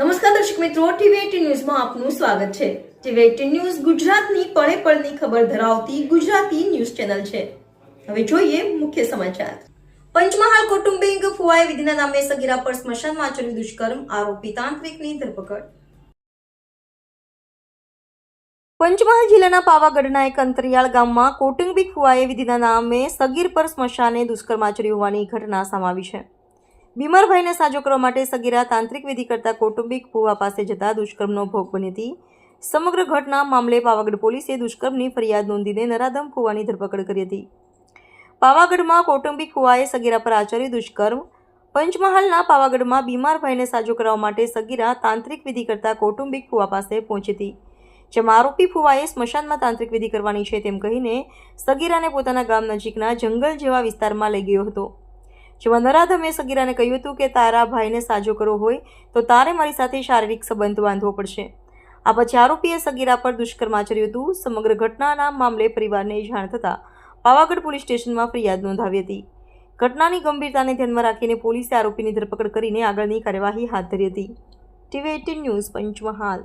નમસ્કાર દર્શક મિત્રો, ટીવી18 ન્યૂઝમાં આપનું સ્વાગત છે। ટીવી18 ન્યૂઝ ગુજરાતની પળે પળની ખબર ધરાવતી ગુજરાતી ન્યૂઝ ચેનલ છે। હવે જોઈએ મુખ્ય સમાચાર। પંચમહાલ કૌટુંબિક ફુવાએ વિધિના નામે સગીરા પર સ્મશાનમાં આચર્યું દુષ્કર્મ, આરોપી તાંત્રિકની ધરપકડ। પંચમહાલ જિલ્લાના પાવાગઢના એક અંતરિયાળ ગામમાં કૌટુંબિક ફુવાએ વિધિના નામે સગીર પર સ્મશાને દુષ્કર્મ આચર્યું હોવાની ઘટના સામે આવી છે। બીમાર ભાઈને સાજો કરવા માટે સગીરા તાંત્રિક વિધિ કરતા કૌટુંબિક ફુવા પાસે જતા દુષ્કર્મનો ભોગ બની હતી। સમગ્ર ઘટના મામલે પાવાગઢ પોલીસે દુષ્કર્મની ફરિયાદ નોંધીને નરાધમ ફુવાની ધરપકડ કરી હતી। પાવાગઢમાં કૌટુંબિક ફુવાએ સગીરા પર આચર્યું દુષ્કર્મ। પંચમહાલના પાવાગઢમાં બીમાર ભાઈને સાજો કરવા માટે સગીરા તાંત્રિક વિધિ કરતા કૌટુંબિક ફુવા પાસે પહોંચી હતી, જેમાં આરોપી ફુવાએ સ્મશાનમાં તાંત્રિક વિધિ કરવાની છે તેમ કહીને સગીરાને પોતાના ગામ નજીકના જંગલ જેવા વિસ્તારમાં લઈ ગયો હતો, જેમાં નરાધમે સગીરાને કહ્યું હતું કે તારા ભાઈને સાજો કરવો હોય તો તારે મારી સાથે શારીરિક સંબંધ બાંધવો પડશે। આ પછી આરોપીએ સગીરા પર દુષ્કર્મ આચર્યું હતું। સમગ્ર ઘટનાના મામલે પરિવારને જાણ થતાં પાવાગઢ પોલીસ સ્ટેશનમાં ફરિયાદ નોંધાવી હતી। ઘટનાની ગંભીરતાને ધ્યાનમાં રાખીને પોલીસે આરોપીની ધરપકડ કરીને આગળની કાર્યવાહી હાથ ધરી હતી। ટીવી18 ન્યૂઝ પંચમહાલ।